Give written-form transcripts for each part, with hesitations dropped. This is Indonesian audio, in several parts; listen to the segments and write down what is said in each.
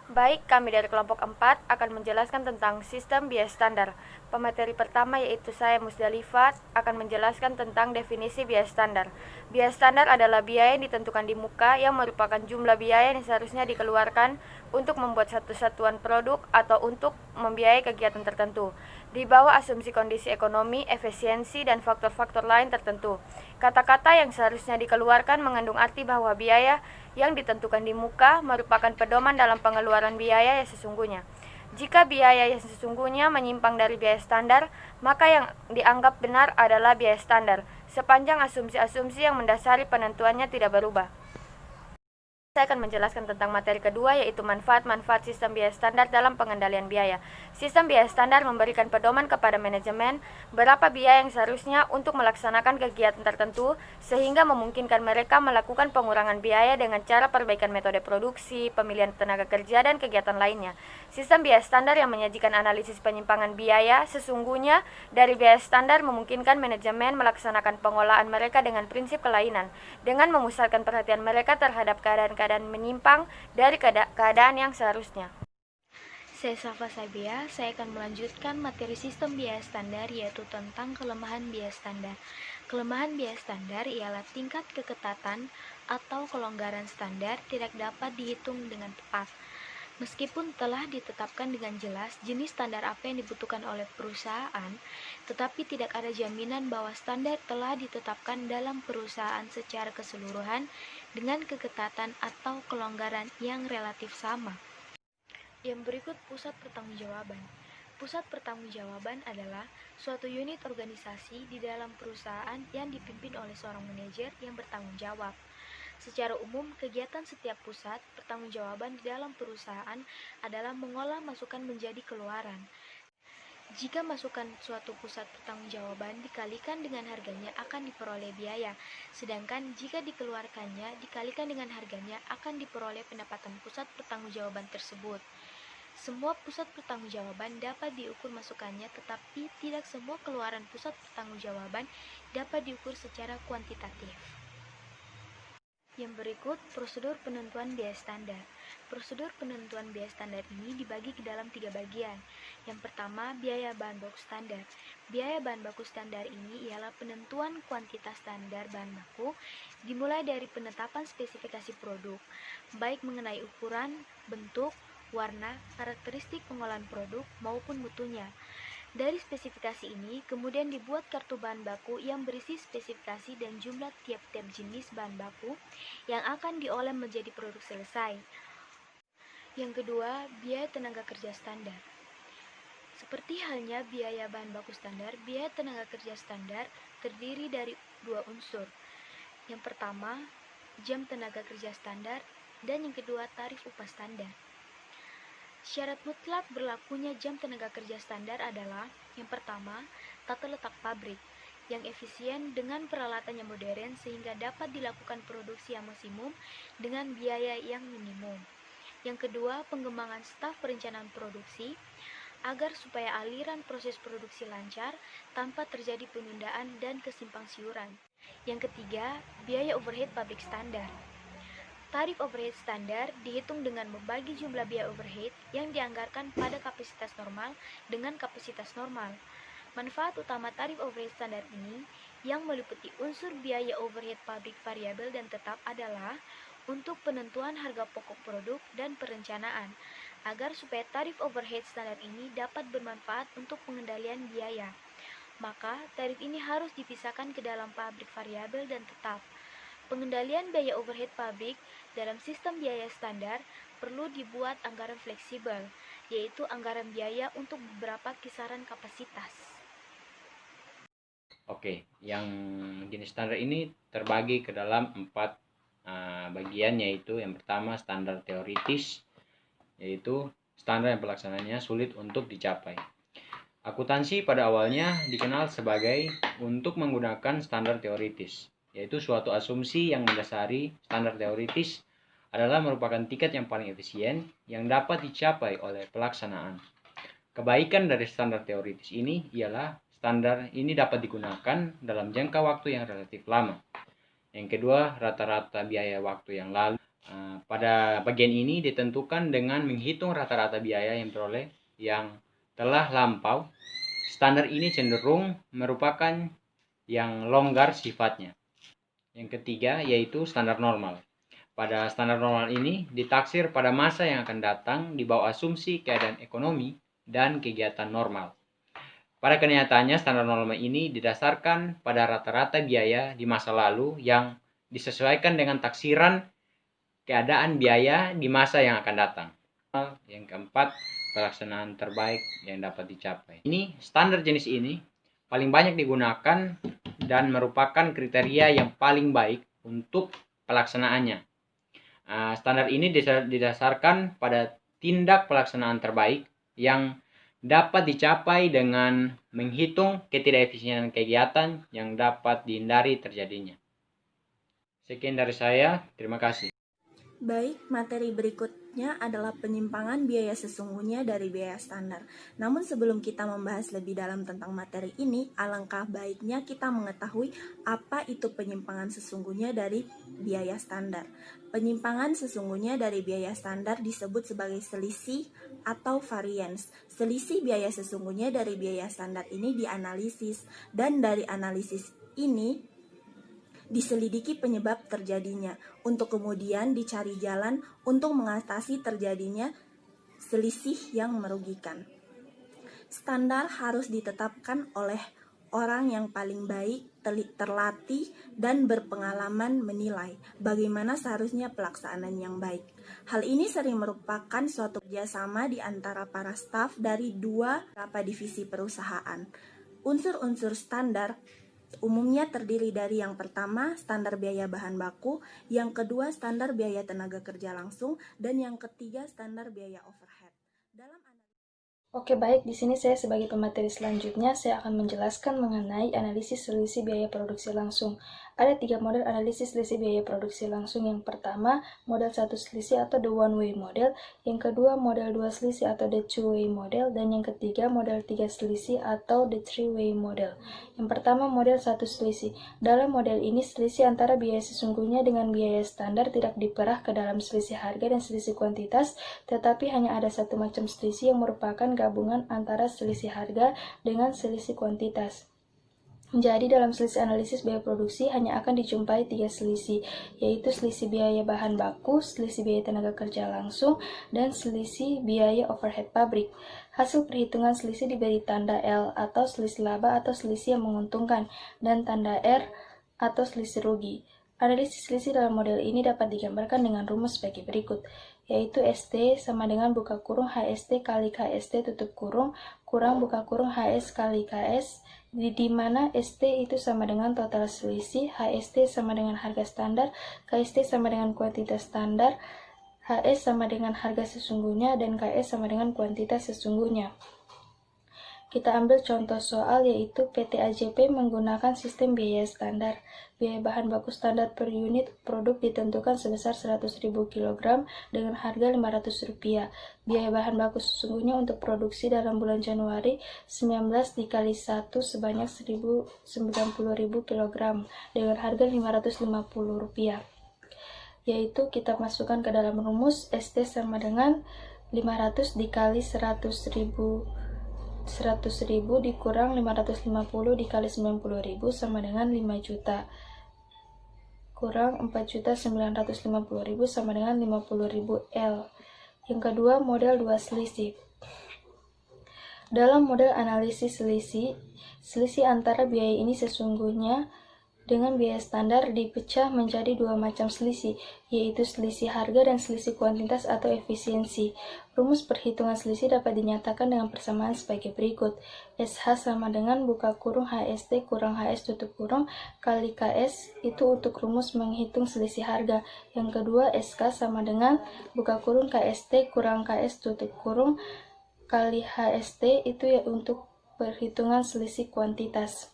Baik, kami dari kelompok 4 akan menjelaskan tentang sistem biaya standar. Pemateri pertama yaitu saya Musdalifat akan menjelaskan tentang definisi biaya standar. Biaya standar adalah biaya yang ditentukan di muka yang merupakan jumlah biaya yang seharusnya dikeluarkan untuk membuat satu satuan produk atau untuk membiayai kegiatan tertentu. Di bawah asumsi kondisi ekonomi, efisiensi, dan faktor-faktor lain tertentu. Kata-kata yang seharusnya dikeluarkan mengandung arti bahwa biaya yang ditentukan di muka merupakan pedoman dalam pengeluaran biaya yang sesungguhnya. Jika biaya yang sesungguhnya menyimpang dari biaya standar, maka yang dianggap benar adalah biaya standar, sepanjang asumsi-asumsi yang mendasari penentuannya tidak berubah. Saya akan menjelaskan tentang materi kedua, yaitu manfaat-manfaat sistem biaya standar dalam pengendalian biaya. Sistem biaya standar memberikan pedoman kepada manajemen berapa biaya yang seharusnya untuk melaksanakan kegiatan tertentu, sehingga memungkinkan mereka melakukan pengurangan biaya dengan cara perbaikan metode produksi, pemilihan tenaga kerja, dan kegiatan lainnya. Sistem biaya standar yang menyajikan analisis penyimpangan biaya sesungguhnya dari biaya standar memungkinkan manajemen melaksanakan pengolahan mereka dengan prinsip kelainan, dengan memusatkan perhatian mereka terhadap keadaan-keadaan menyimpang dari keadaan yang seharusnya. Saya Safa Sabia, saya akan melanjutkan materi sistem biaya standar yaitu tentang kelemahan biaya standar. Kelemahan biaya standar ialah tingkat keketatan atau kelonggaran standar tidak dapat dihitung dengan tepat. Meskipun telah ditetapkan dengan jelas jenis standar apa yang dibutuhkan oleh perusahaan, tetapi tidak ada jaminan bahwa standar telah ditetapkan dalam perusahaan secara keseluruhan dengan keketatan atau kelonggaran yang relatif sama. Yang berikut pusat pertanggungjawaban. Pusat pertanggungjawaban adalah suatu unit organisasi di dalam perusahaan yang dipimpin oleh seorang manajer yang bertanggung jawab. Secara umum, kegiatan setiap pusat pertanggungjawaban di dalam perusahaan adalah mengolah masukan menjadi keluaran. Jika masukan suatu pusat pertanggungjawaban dikalikan dengan harganya akan diperoleh biaya, sedangkan jika dikeluarkannya dikalikan dengan harganya akan diperoleh pendapatan pusat pertanggungjawaban tersebut. Semua pusat pertanggungjawaban dapat diukur masukannya, tetapi tidak semua keluaran pusat pertanggungjawaban dapat diukur secara kuantitatif. Yang berikut, prosedur penentuan biaya standar. Prosedur penentuan biaya standar ini dibagi ke dalam 3 bagian. Yang pertama, biaya bahan baku standar. Biaya bahan baku standar ini ialah penentuan kuantitas standar bahan baku, dimulai dari penetapan spesifikasi produk, baik mengenai ukuran, bentuk, warna, karakteristik pengolahan produk, maupun mutunya. Dari spesifikasi ini, kemudian dibuat kartu bahan baku yang berisi spesifikasi dan jumlah tiap-tiap jenis bahan baku yang akan diolah menjadi produk selesai. Yang kedua, biaya tenaga kerja standar. Seperti halnya biaya bahan baku standar, biaya tenaga kerja standar terdiri dari 2 unsur. Yang pertama, jam tenaga kerja standar, dan yang kedua, tarif upah standar. Syarat mutlak berlakunya jam tenaga kerja standar adalah: yang pertama, tata letak pabrik yang efisien dengan peralatan yang modern sehingga dapat dilakukan produksi yang maksimum dengan biaya yang minimum. Yang kedua, pengembangan staf perencanaan produksi agar supaya aliran proses produksi lancar tanpa terjadi penundaan dan kesimpangsiuran. Yang ketiga, biaya overhead pabrik standar. Tarif overhead standar dihitung dengan membagi jumlah biaya overhead yang dianggarkan pada kapasitas normal dengan kapasitas normal. Manfaat utama tarif overhead standar ini yang meliputi unsur biaya overhead pabrik variabel dan tetap adalah untuk penentuan harga pokok produk dan perencanaan, agar supaya tarif overhead standar ini dapat bermanfaat untuk pengendalian biaya. Maka, tarif ini harus dipisahkan ke dalam pabrik variabel dan tetap. Pengendalian biaya overhead pabrik dalam sistem biaya standar perlu dibuat anggaran fleksibel, yaitu anggaran biaya untuk beberapa kisaran kapasitas. Oke, yang jenis standar ini terbagi ke dalam 4 bagian, yaitu yang pertama standar teoritis, yaitu standar yang pelaksanaannya sulit untuk dicapai. Akuntansi pada awalnya dikenal sebagai untuk menggunakan standar teoritis, yaitu suatu asumsi yang mendasari standar teoritis adalah merupakan tiket yang paling efisien yang dapat dicapai oleh pelaksanaan. Kebaikan dari standar teoritis ini ialah standar ini dapat digunakan dalam jangka waktu yang relatif lama. Yang kedua, rata-rata biaya waktu yang lalu Pada bagian ini ditentukan dengan menghitung rata-rata biaya yang diperoleh yang telah lampau. Standar ini cenderung merupakan yang longgar sifatnya. Yang ketiga yaitu standar normal. Pada standar normal ini ditaksir pada masa yang akan datang di bawah asumsi keadaan ekonomi dan kegiatan normal. Pada kenyataannya standar normal ini didasarkan pada rata-rata biaya di masa lalu yang disesuaikan dengan taksiran keadaan biaya di masa yang akan datang. Yang keempat, pelaksanaan terbaik yang dapat dicapai. Standar jenis ini paling banyak digunakan dan merupakan kriteria yang paling baik untuk pelaksanaannya. Standar ini didasarkan pada tindak pelaksanaan terbaik yang dapat dicapai dengan menghitung ketidakefisienan kegiatan yang dapat dihindari terjadinya. Sekian dari saya, terima kasih. Baik, materi berikutnya adalah penyimpangan biaya sesungguhnya dari biaya standar. Namun sebelum kita membahas lebih dalam tentang materi ini, alangkah baiknya kita mengetahui apa itu penyimpangan sesungguhnya dari biaya standar. Penyimpangan sesungguhnya dari biaya standar disebut sebagai selisih atau variance. Selisih biaya sesungguhnya dari biaya standar ini dianalisis, dan dari analisis ini diselidiki penyebab terjadinya, untuk kemudian dicari jalan untuk mengatasi terjadinya selisih yang merugikan. Standar harus ditetapkan oleh orang yang paling baik, terlatih, dan berpengalaman menilai bagaimana seharusnya pelaksanaan yang baik. Hal ini sering merupakan suatu kerjasama di antara para staf dari beberapa divisi perusahaan. Unsur-unsur standar umumnya terdiri dari yang pertama, standar biaya bahan baku, yang kedua, standar biaya tenaga kerja langsung, dan yang ketiga, standar biaya overhead. Oke, baik. Di sini saya sebagai pemateri selanjutnya, saya akan menjelaskan mengenai analisis selisih biaya produksi langsung. Ada 3 model analisis selisih biaya produksi langsung. Yang pertama, model 1 selisih atau the one way model. Yang kedua, model 2 selisih atau the two way model. Dan yang ketiga, model 3 selisih atau the three way model. Yang pertama, model 1 selisih. Dalam model ini, selisih antara biaya sesungguhnya dengan biaya standar tidak diperah ke dalam selisih harga dan selisih kuantitas, tetapi hanya ada satu macam selisih yang merupakan gabungan antara selisih harga dengan selisih kuantitas. Jadi dalam selisih analisis biaya produksi hanya akan dijumpai 3 selisih, yaitu selisih biaya bahan baku, selisih biaya tenaga kerja langsung, dan selisih biaya overhead pabrik. Hasil perhitungan selisih diberi tanda L atau selisih laba atau selisih yang menguntungkan, dan tanda R atau selisih rugi. Analisis selisih dalam model ini dapat digambarkan dengan rumus sebagai berikut, yaitu ST sama dengan buka kurung HST kali KST tutup kurung buka kurung HS kali KS, di mana ST itu sama dengan total selisih, HST sama dengan harga standar, KST sama dengan kuantitas standar, HS sama dengan harga sesungguhnya, dan KS sama dengan kuantitas sesungguhnya. Kita ambil contoh soal, yaitu PT AJP menggunakan sistem biaya standar. Biaya bahan baku standar per unit produk ditentukan sebesar 100.000 kg dengan harga Rp500. Biaya bahan baku sesungguhnya untuk produksi dalam bulan Januari 19 dikali 1 sebanyak 1.090.000 kg dengan harga Rp550. Yaitu kita masukkan ke dalam rumus, ST sama dengan 500 dikali 100.000 dikurang 550 dikali 90.000 sama dengan 5 juta. Kurang 4.950.000 sama dengan 50.000 L. Yang kedua, model 2 selisih. Dalam model analisis selisih antara biaya ini sesungguhnya dengan biaya standar dipecah menjadi 2 macam selisih, yaitu selisih harga dan selisih kuantitas atau efisiensi. Rumus perhitungan selisih dapat dinyatakan dengan persamaan sebagai berikut. SH sama dengan buka kurung HST kurang HS tutup kurung kali KS, itu untuk rumus menghitung selisih harga. Yang kedua, SK sama dengan buka kurung KST kurang KS tutup kurung kali HST, itu ya untuk perhitungan selisih kuantitas.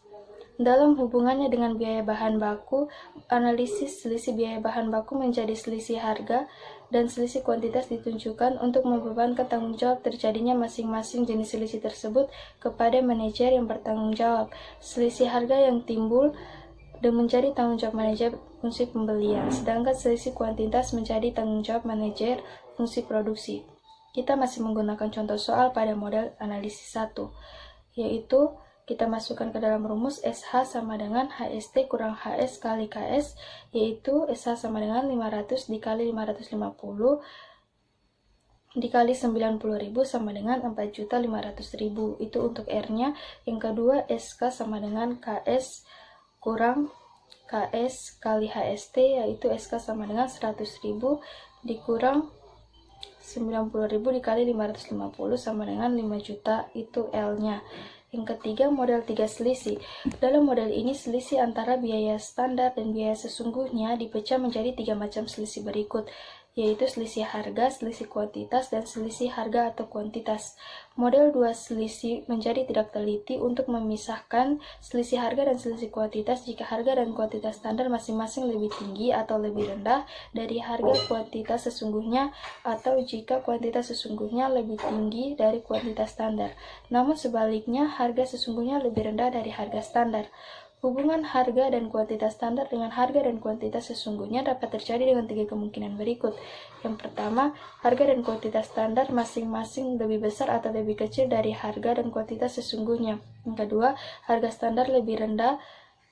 Dalam hubungannya dengan biaya bahan baku, analisis selisih biaya bahan baku menjadi selisih harga dan selisih kuantitas ditunjukkan untuk membebankan tanggung jawab terjadinya masing-masing jenis selisih tersebut kepada manajer yang bertanggung jawab. Selisih harga yang timbul dan menjadi tanggung jawab manajer fungsi pembelian, sedangkan selisih kuantitas menjadi tanggung jawab manajer fungsi produksi. Kita masih menggunakan contoh soal pada model analisis 1, yaitu kita masukkan ke dalam rumus SH sama dengan HST kurang HS kali KS, yaitu SH sama dengan 500 dikali 550 dikali 90.000 sama dengan 4.500.000. Itu untuk R-nya. Yang kedua, SK sama dengan KS kurang KS kali HST, yaitu SK sama dengan 100.000 dikurang 90.000 dikali 550 sama dengan 5 juta, itu L-nya. Yang ketiga, model 3 selisih. Dalam model ini, selisih antara biaya standar dan biaya sesungguhnya dipecah menjadi 3 macam selisih berikut, yaitu selisih harga, selisih kuantitas, dan selisih harga atau kuantitas. Model 2 selisih menjadi tidak teliti untuk memisahkan selisih harga dan selisih kuantitas jika harga dan kuantitas standar masing-masing lebih tinggi atau lebih rendah dari harga kuantitas sesungguhnya, atau jika kuantitas sesungguhnya lebih tinggi dari kuantitas standar, namun sebaliknya harga sesungguhnya lebih rendah dari harga standar. Hubungan harga dan kuantitas standar dengan harga dan kuantitas sesungguhnya dapat terjadi dengan 3 kemungkinan berikut. Yang pertama, harga dan kuantitas standar masing-masing lebih besar atau lebih kecil dari harga dan kuantitas sesungguhnya. Yang kedua, harga standar lebih rendah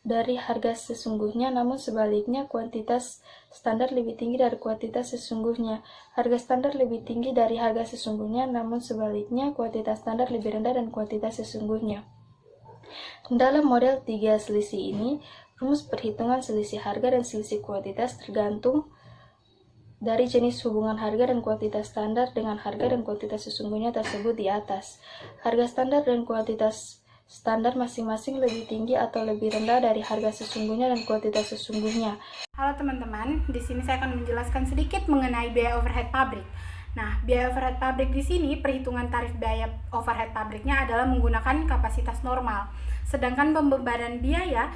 dari harga sesungguhnya, namun sebaliknya kuantitas standar lebih tinggi dari kuantitas sesungguhnya. Harga standar lebih tinggi dari harga sesungguhnya, namun sebaliknya kuantitas standar lebih rendah dan kuantitas sesungguhnya. Dalam model 3 selisih ini, rumus perhitungan selisih harga dan selisih kuantitas tergantung dari jenis hubungan harga dan kuantitas standar dengan harga dan kuantitas sesungguhnya tersebut di atas. Harga standar dan kuantitas standar masing-masing lebih tinggi atau lebih rendah dari harga sesungguhnya dan kuantitas sesungguhnya. Halo teman-teman, di sini saya akan menjelaskan sedikit mengenai biaya overhead pabrik. Nah, biaya overhead pabrik di sini, perhitungan tarif biaya overhead pabriknya adalah menggunakan kapasitas normal. Sedangkan pembebanan biaya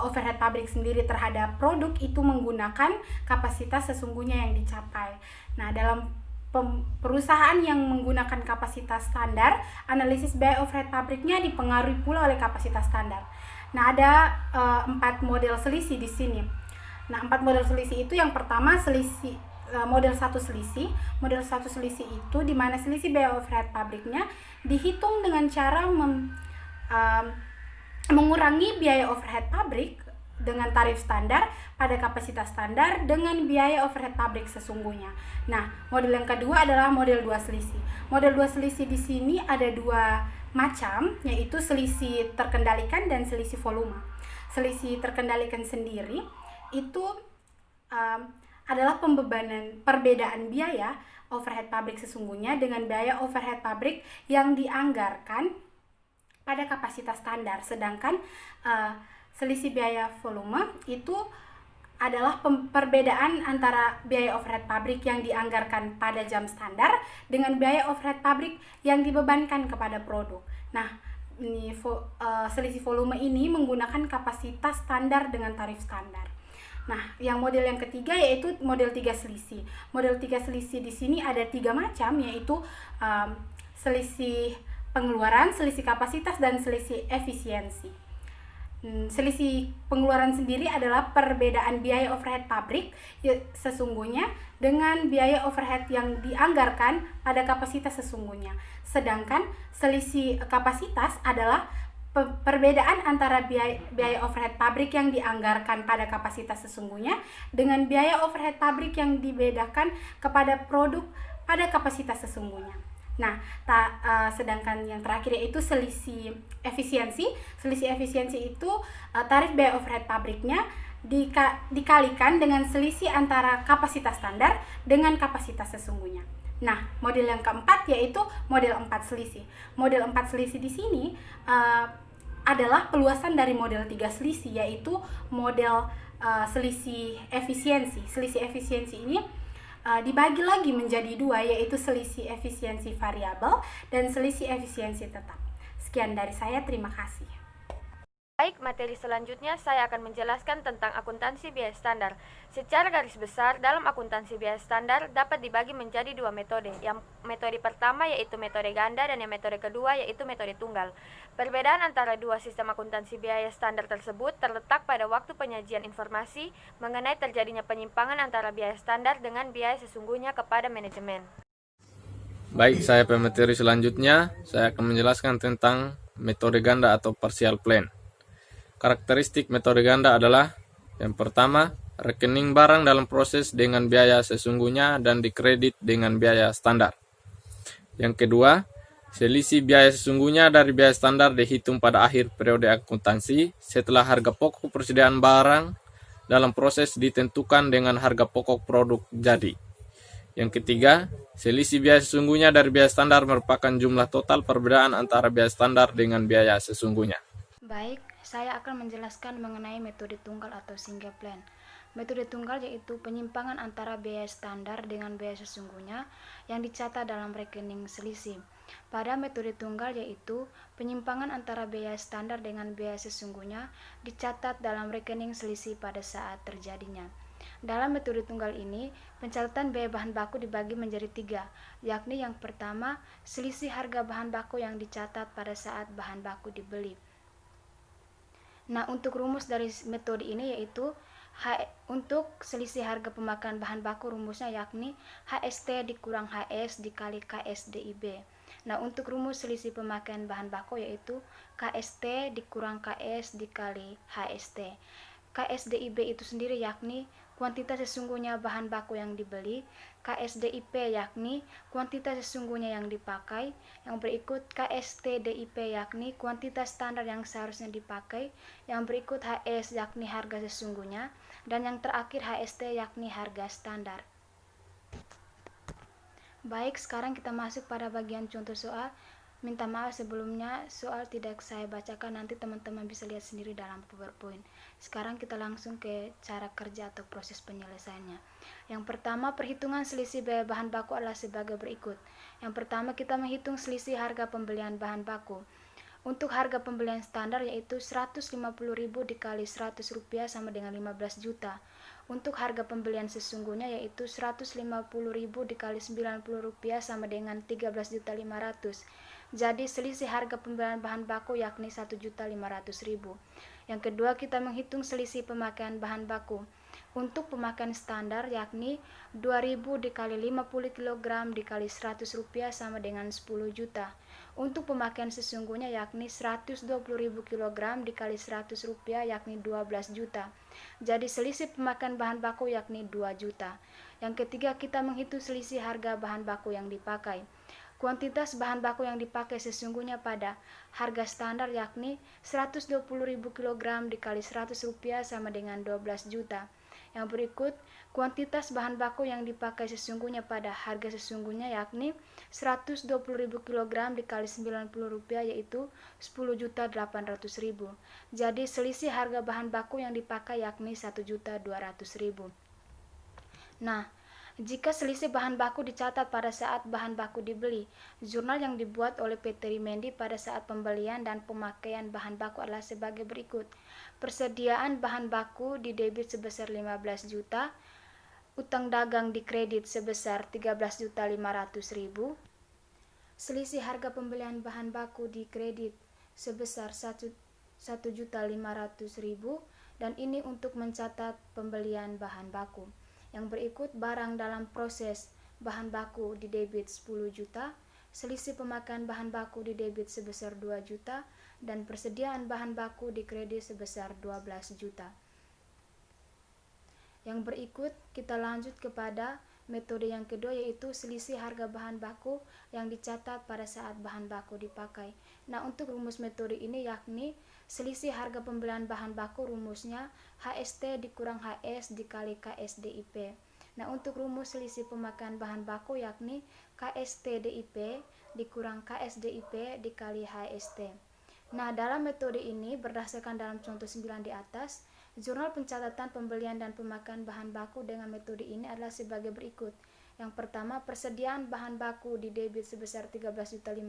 overhead pabrik sendiri terhadap produk itu menggunakan kapasitas sesungguhnya yang dicapai. Nah, dalam perusahaan yang menggunakan kapasitas standar, analisis biaya overhead pabriknya dipengaruhi pula oleh kapasitas standar. Nah, ada 4 model selisih di sini. Nah, 4 model selisih itu, yang pertama selisih model 1 selisih. Model 1 selisih itu di mana selisih biaya overhead pabriknya dihitung dengan cara mengurangi biaya overhead pabrik dengan tarif standar pada kapasitas standar dengan biaya overhead pabrik sesungguhnya. Nah, model yang kedua adalah model 2 selisih. Model 2 selisih di sini ada 2 macam, yaitu selisih terkendalikan dan selisih volume. Selisih terkendalikan sendiri itu adalah perbedaan biaya overhead pabrik sesungguhnya dengan biaya overhead pabrik yang dianggarkan pada kapasitas standar. Sedangkan selisih biaya volume itu adalah perbedaan antara biaya overhead pabrik yang dianggarkan pada jam standar dengan biaya overhead pabrik yang dibebankan kepada produk. Nah, selisih volume ini menggunakan kapasitas standar dengan tarif standar. Nah, yang model yang ketiga yaitu model 3 selisih. Model 3 selisih di sini ada 3 macam, yaitu selisih pengeluaran, selisih kapasitas, dan selisih efisiensi. Selisih pengeluaran sendiri adalah perbedaan biaya overhead pabrik sesungguhnya dengan biaya overhead yang dianggarkan pada kapasitas sesungguhnya. Sedangkan selisih kapasitas adalah perbedaan antara biaya overhead pabrik yang dianggarkan pada kapasitas sesungguhnya dengan biaya overhead pabrik yang dibedakan kepada produk pada kapasitas sesungguhnya. Nah, sedangkan yang terakhir yaitu selisih efisiensi. Selisih efisiensi itu tarif biaya overhead pabriknya dikalikan dengan selisih antara kapasitas standar dengan kapasitas sesungguhnya. Nah, model yang keempat yaitu model 4 selisih. Model 4 selisih di sini adalah peluasan dari model 3 selisih, yaitu model selisih efisiensi. Selisih efisiensi ini dibagi lagi menjadi 2, yaitu selisih efisiensi variabel dan selisih efisiensi tetap. Sekian dari saya, terima kasih. Baik, materi selanjutnya saya akan menjelaskan tentang akuntansi biaya standar. Secara garis besar, dalam akuntansi biaya standar dapat dibagi menjadi dua metode. Yang metode pertama yaitu metode ganda dan yang metode kedua yaitu metode tunggal. Perbedaan antara dua sistem akuntansi biaya standar tersebut terletak pada waktu penyajian informasi mengenai terjadinya penyimpangan antara biaya standar dengan biaya sesungguhnya kepada manajemen. Baik, saya pemateri selanjutnya, saya akan menjelaskan tentang metode ganda atau partial plan. Karakteristik metode ganda adalah yang pertama, rekening barang dalam proses dengan biaya sesungguhnya dan dikredit dengan biaya standar. Yang kedua, selisih biaya sesungguhnya dari biaya standar dihitung pada akhir periode akuntansi setelah harga pokok persediaan barang dalam proses ditentukan dengan harga pokok produk jadi. Yang ketiga, selisih biaya sesungguhnya dari biaya standar merupakan jumlah total perbedaan antara biaya standar dengan biaya sesungguhnya. Baik, saya akan menjelaskan mengenai metode tunggal atau single plan. Metode tunggal yaitu penyimpangan antara biaya standar dengan biaya sesungguhnya yang dicatat dalam rekening selisih. Pada metode tunggal yaitu penyimpangan antara biaya standar dengan biaya sesungguhnya dicatat dalam rekening selisih pada saat terjadinya. Dalam metode tunggal ini, pencatatan biaya bahan baku dibagi menjadi 3, yakni yang pertama, selisih harga bahan baku yang dicatat pada saat bahan baku dibeli. Nah, untuk rumus dari metode ini yaitu untuk selisih harga pemakaian bahan baku rumusnya yakni HST dikurang HS dikali KSDIB. Nah, untuk rumus selisih pemakaian bahan baku yaitu KST dikurang KS dikali HST. KSDIB itu sendiri yakni kuantitas sesungguhnya bahan baku yang dibeli, KSDIP yakni kuantitas sesungguhnya yang dipakai, yang berikut KSTDIP yakni kuantitas standar yang seharusnya dipakai, yang berikut HS yakni harga sesungguhnya, dan yang terakhir HST yakni harga standar. Baik, sekarang kita masuk pada bagian contoh soal. Minta maaf sebelumnya soal tidak saya bacakan, nanti teman-teman bisa lihat sendiri dalam PowerPoint. Sekarang kita langsung ke cara kerja atau proses penyelesaiannya. Yang pertama, perhitungan selisih biaya bahan baku adalah sebagai berikut. Yang pertama, kita menghitung selisih harga pembelian bahan baku. Untuk harga pembelian standar yaitu 150.000 dikali 100 rupiah sama dengan 15 juta. Untuk harga pembelian sesungguhnya yaitu 150.000 dikali 90 rupiah sama dengan 13.500. Jadi selisih harga pembelian bahan baku yakni 1.500.000. Yang kedua, kita menghitung selisih pemakaian bahan baku. Untuk pemakaian standar yakni 2.000 dikali 50 kg dikali 100 rupiah sama dengan 10 juta. Untuk pemakaian sesungguhnya yakni 120.000 kg dikali 100 rupiah yakni 12 juta. Jadi selisih pemakaian bahan baku yakni 2 juta. Yang ketiga, kita menghitung selisih harga bahan baku yang dipakai. Kuantitas bahan baku yang dipakai sesungguhnya pada harga standar yakni 120.000 kg dikali 100 rupiah sama dengan 12 juta. Yang berikut, kuantitas bahan baku yang dipakai sesungguhnya pada harga sesungguhnya yakni 120.000 kg dikali 90 rupiah yaitu 10.800.000. Jadi selisih harga bahan baku yang dipakai yakni 1.200.000. Nah, jika selisih bahan baku dicatat pada saat bahan baku dibeli, jurnal yang dibuat oleh PT Rimendi pada saat pembelian dan pemakaian bahan baku adalah sebagai berikut. Persediaan bahan baku di debit sebesar 15 juta, utang dagang di kredit sebesar 13.500.000, selisih harga pembelian bahan baku di kredit sebesar 1.500.000, dan ini untuk mencatat pembelian bahan baku. Yang berikut, barang dalam proses bahan baku di debit 10 juta, selisih pemakaian bahan baku di debit sebesar 2 juta, dan persediaan bahan baku di kredit sebesar 12 juta. Yang berikut, kita lanjut kepada metode yang kedua yaitu selisih harga bahan baku yang dicatat pada saat bahan baku dipakai. Nah, untuk rumus metode ini yakni selisih harga pembelian bahan baku rumusnya HST dikurang HS dikali KSDIP. Nah, untuk rumus selisih pemakaian bahan baku yakni KSTDIP dikurang KSDIP dikali HST. Nah, dalam metode ini berdasarkan dalam contoh 9 di atas, jurnal pencatatan pembelian dan pemakaian bahan baku dengan metode ini adalah sebagai berikut. Yang pertama, persediaan bahan baku di debit sebesar 13.500.000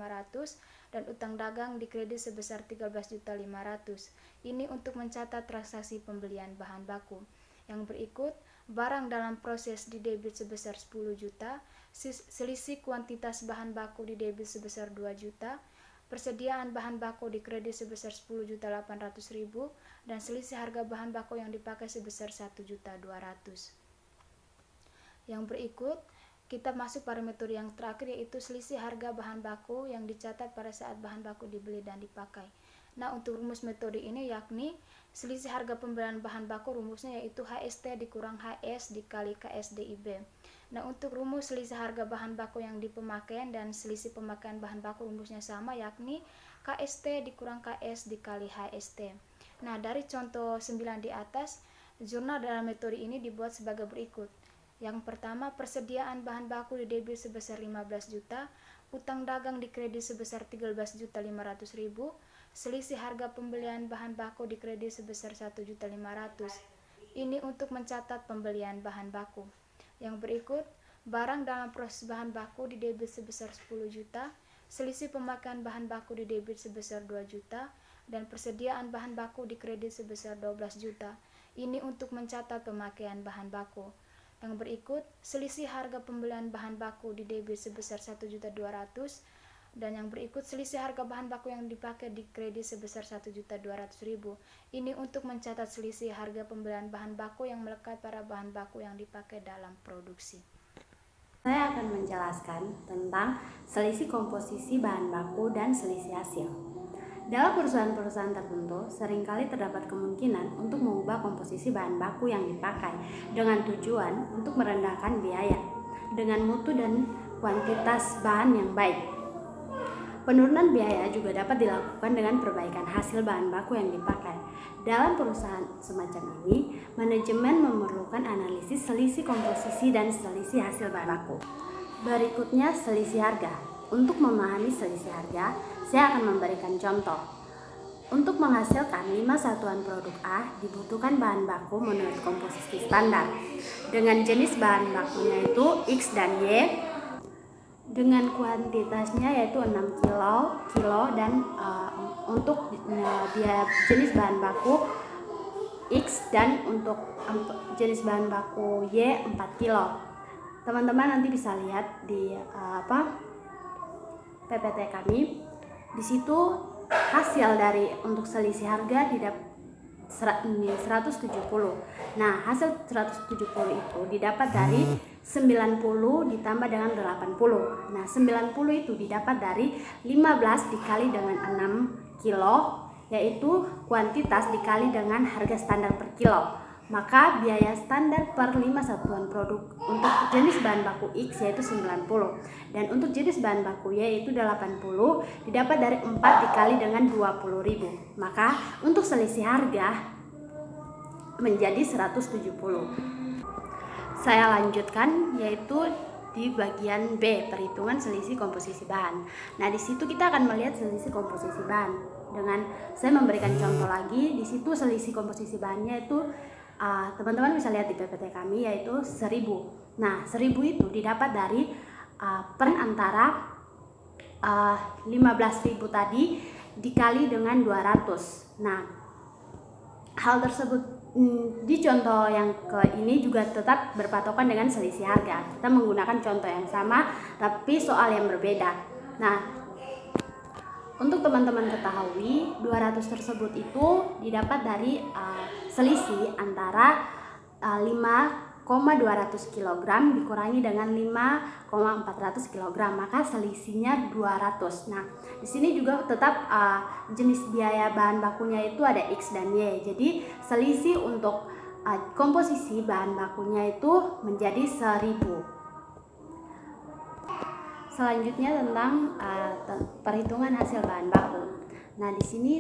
dan utang dagang di kredit sebesar 13.500.000. Ini untuk mencatat transaksi pembelian bahan baku. Yang berikut, barang dalam proses di debit sebesar 10 juta, selisih kuantitas bahan baku di debit sebesar 2 juta, persediaan bahan baku di kredit sebesar 10.800.000 dan selisih harga bahan baku yang dipakai sebesar 1.200.000. Yang berikut, kita masuk pada metode yang terakhir, yaitu selisih harga bahan baku yang dicatat pada saat bahan baku dibeli dan dipakai. Nah, untuk rumus metode ini yakni selisih harga pembelian bahan baku rumusnya yaitu HST dikurang HS dikali KSDIB. Nah, untuk rumus selisih harga bahan baku yang di pemakaian dan selisih pemakaian bahan baku rumusnya sama, yakni KST dikurang KS dikali HST. Nah, dari contoh 9 di atas, jurnal dalam metode ini dibuat sebagai berikut. Yang pertama, persediaan bahan baku di debit sebesar 15 juta, utang dagang di kredit sebesar 13.500.000, selisih harga pembelian bahan baku di kredit sebesar 1.500.000. Ini untuk mencatat pembelian bahan baku. Yang berikut, barang dalam proses bahan baku di debit sebesar 10 juta, selisih pemakaian bahan baku di debit sebesar 2 juta, dan persediaan bahan baku di kredit sebesar 12 juta. Ini untuk mencatat pemakaian bahan baku. Yang berikut, selisih harga pembelian bahan baku di debit sebesar 1.200.000 dan yang berikut selisih harga bahan baku yang dipakai di kredit sebesar 1.200.000. Ini untuk mencatat selisih harga pembelian bahan baku yang melekat pada bahan baku yang dipakai dalam produksi. Saya akan menjelaskan tentang selisih komposisi bahan baku dan selisih hasil. Dalam perusahaan-perusahaan tertentu, seringkali terdapat kemungkinan untuk mengubah komposisi bahan baku yang dipakai dengan tujuan untuk merendahkan biaya dengan mutu dan kuantitas bahan yang baik. Penurunan biaya juga dapat dilakukan dengan perbaikan hasil bahan baku yang dipakai. Dalam perusahaan semacam ini, manajemen memerlukan analisis selisih komposisi dan selisih hasil bahan baku. Berikutnya, selisih harga. Untuk memahami selisih harga, saya akan memberikan contoh. Untuk menghasilkan 5 satuan produk A, dibutuhkan bahan baku menurut komposisi standar. Dengan jenis bahan bakunya itu X dan Y, dengan kuantitasnya yaitu 6 kilo dan untuk dia jenis bahan baku X dan untuk jenis bahan baku Y 4 kilo. Teman-teman nanti bisa lihat di PPT kami. Di situ hasil dari untuk selisih harga didapat 170. Nah, hasil 170 itu didapat dari 90 ditambah dengan 80. Nah, 90 itu didapat dari 15 dikali dengan 6 kilo, yaitu kuantitas dikali dengan harga standar per kilo. Maka biaya standar per 5 satuan produk untuk jenis bahan baku X yaitu 90 dan untuk jenis bahan baku Y yaitu 80 didapat dari 4 dikali dengan 20.000. Maka untuk selisih harga menjadi 170. Saya lanjutkan yaitu di bagian B, perhitungan selisih komposisi bahan. Nah, di situ kita akan melihat selisih komposisi bahan. Dengan saya memberikan contoh lagi, di situ selisih komposisi bahannya itu teman-teman bisa lihat di PPT kami yaitu 1000. Nah, 1000 itu didapat dari peran antara 15.000 tadi dikali dengan 200. Nah, hal tersebut di contoh yang ke ini juga tetap berpatokan dengan selisih harga. Kita menggunakan contoh yang sama tapi soal yang berbeda. Nah, untuk teman-teman ketahui 200 tersebut itu didapat dari selisih antara 5,200 kg dikurangi dengan 5,400 kg, maka selisihnya 200. Nah, di sini juga tetap jenis biaya bahan bakunya itu ada X dan Y. Jadi selisih untuk komposisi bahan bakunya itu menjadi 1000. Selanjutnya tentang perhitungan hasil bahan baku. Nah, di sini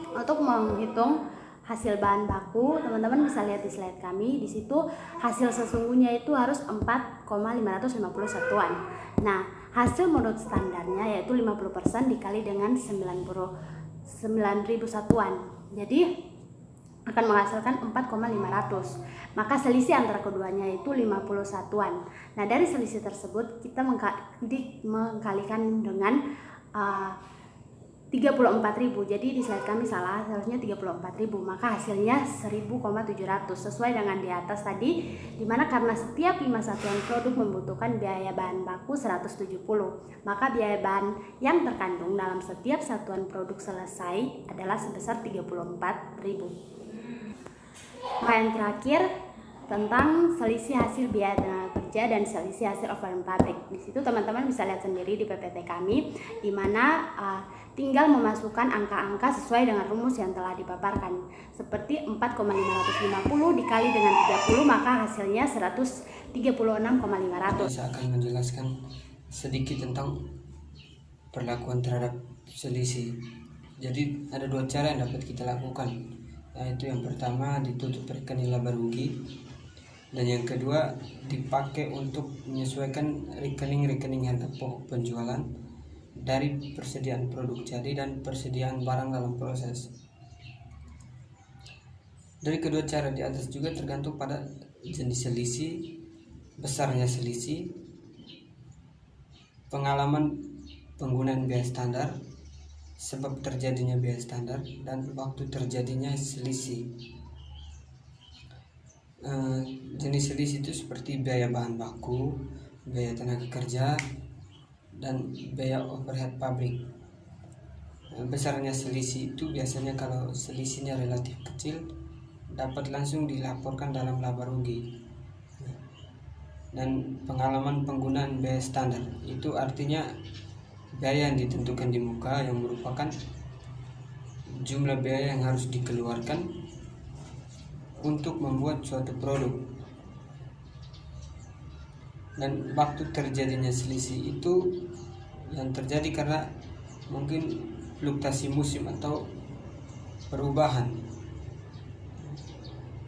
untuk menghitung hasil bahan baku, teman-teman bisa lihat di slide kami. Di situ hasil sesungguhnya itu harus 4,550 satuan. Nah, hasil menurut standarnya yaitu 50% dikali dengan 9.000 satuan. Jadi akan menghasilkan 4,500. Maka selisih antara keduanya itu 50 satuan. Nah, dari selisih tersebut kita mengkalikan dengan 34.000. Jadi di slide kami salah, seharusnya 34.000. Maka hasilnya 1.700 sesuai dengan di atas tadi, dimana karena setiap 5 satuan produk membutuhkan biaya bahan baku 170. Maka biaya bahan yang terkandung dalam setiap satuan produk selesai adalah sebesar 34.000. Nah, yang terakhir tentang selisih hasil biaya tenaga kerja dan selisih hasil overhead pabrik. Di situ teman-teman bisa lihat sendiri di PPT kami, di mana tinggal memasukkan angka-angka sesuai dengan rumus yang telah dipaparkan. Seperti 4,550 dikali dengan 30, maka hasilnya 136,500. Saya akan menjelaskan sedikit tentang perlakuan terhadap selisih. Jadi ada dua cara yang dapat kita lakukan, yaitu yang pertama ditutup rekening laba rugi, dan yang kedua dipakai untuk menyesuaikan rekening-rekening harga pokok penjualan dari persediaan produk jadi dan persediaan barang dalam proses. Dari kedua cara di atas juga tergantung pada jenis selisih, besarnya selisih, pengalaman penggunaan biaya standar, sebab terjadinya biaya standar, dan waktu terjadinya selisih. Jenis selisih itu seperti biaya bahan baku, biaya tenaga kerja, dan biaya overhead pabrik. Besarnya selisih itu biasanya kalau selisihnya relatif kecil dapat langsung dilaporkan dalam laba rugi. Dan pengalaman penggunaan biaya standar itu artinya biaya yang ditentukan di muka yang merupakan jumlah biaya yang harus dikeluarkan untuk membuat suatu produk. Dan waktu terjadinya selisih itu yang terjadi karena mungkin fluktuasi musim atau perubahan.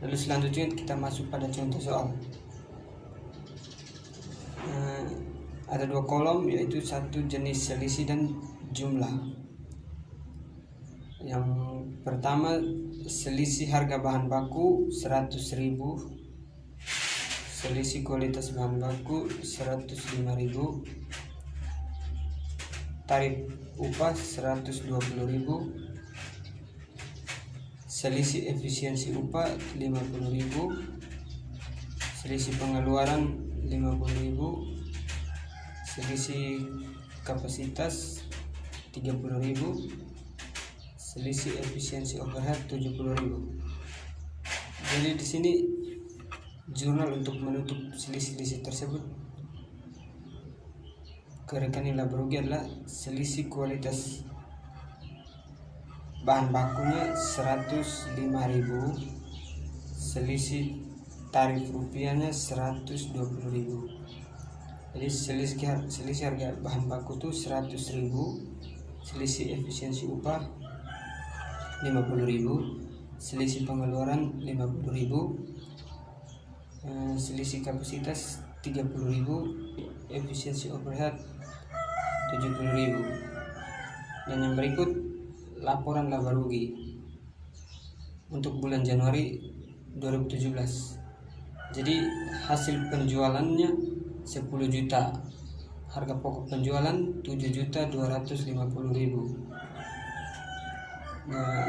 Lalu selanjutnya kita masuk pada contoh soal. Ada dua kolom, yaitu satu jenis selisih dan jumlah. Yang pertama selisih harga bahan baku 100.000, selisih kualitas bahan baku 105.000, tarif upah 120.000, selisih efisiensi upah 50.000, selisih pengeluaran 50.000, selisih kapasitas 30.000, selisih efisiensi overhead 70.000. Jadi di sini jurnal untuk menutup selisih-selisih tersebut ke rekening laba rugi adalah selisih kualitas bahan bakunya 105.000, selisih tarif rupiahnya 120.000. Jadi selisih harga bahan baku itu 100.000, selisih efisiensi upah 50.000, selisih pengeluaran 50.000, selisih kapasitas 30.000, efisiensi overhead 70.000. Dan yang berikut laporan laba rugi untuk bulan Januari 2017. Jadi hasil penjualannya 10 juta, harga pokok penjualan 7.250.000.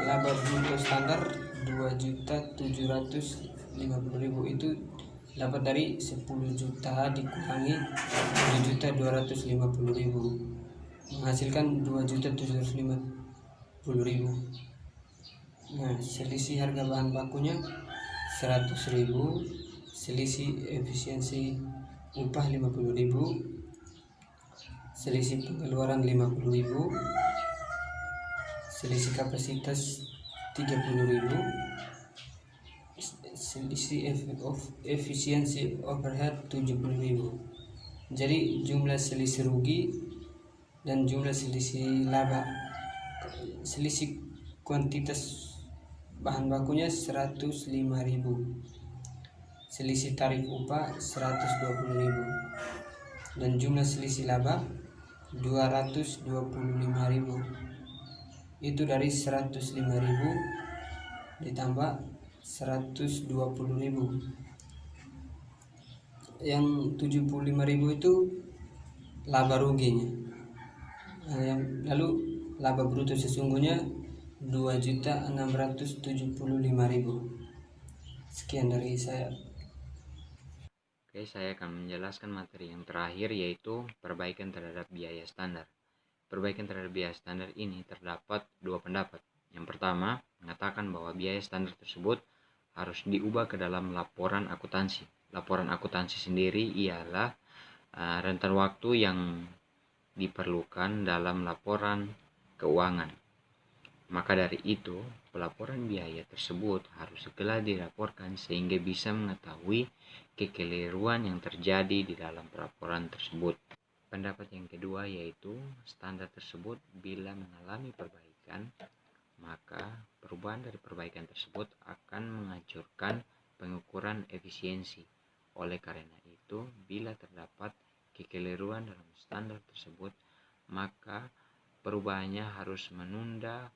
Laba bruto standar 2.750.000, itu dapat dari 10 juta dikurangi 7.250.000 menghasilkan 2.750.000. Nah, selisih harga bahan bakunya 100.000, selisih efisiensi upah 50.000, selisih pengeluaran 50.000, selisih kapasitas 30.000, selisih efisiensi overhead 70.000. Jadi jumlah selisih rugi dan jumlah selisih laba, selisih kuantitas bahan bakunya 105.000, selisih tarif upah 120.000, dan jumlah selisih laba 225.000. Itu dari 105.000 ditambah 120.000. Yang 75.000 itu laba ruginya. Lalu laba bruto sesungguhnya 2.675.000. Sekian dari saya. Oke, saya akan menjelaskan materi yang terakhir, yaitu perbaikan terhadap biaya standar. Perbaikan terhadap biaya standar ini terdapat dua pendapat. Yang pertama, mengatakan bahwa biaya standar tersebut harus diubah ke dalam laporan akuntansi. Laporan akuntansi sendiri ialah rentan waktu yang diperlukan dalam laporan keuangan. Maka dari itu, pelaporan biaya tersebut harus segera dilaporkan sehingga bisa mengetahui kekeliruan yang terjadi di dalam pelaporan tersebut. Pendapat yang kedua yaitu standar tersebut bila mengalami perbaikan, maka perubahan dari perbaikan tersebut akan menghancurkan pengukuran efisiensi. Oleh karena itu, bila terdapat kekeliruan dalam standar tersebut, maka perubahannya harus menunda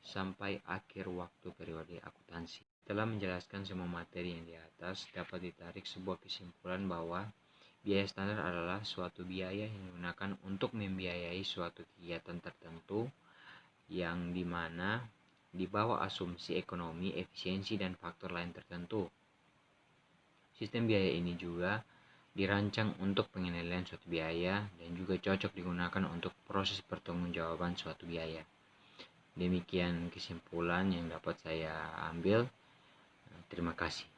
sampai akhir waktu periode akuntansi. Setelah menjelaskan semua materi yang di atas, dapat ditarik sebuah kesimpulan bahwa biaya standar adalah suatu biaya yang digunakan untuk membiayai suatu kegiatan tertentu yang dimana di bawah asumsi ekonomi, efisiensi, dan faktor lain tertentu. Sistem biaya ini juga dirancang untuk pengendalian suatu biaya dan juga cocok digunakan untuk proses pertanggungjawaban suatu biaya. Demikian kesimpulan yang dapat saya ambil. Terima kasih.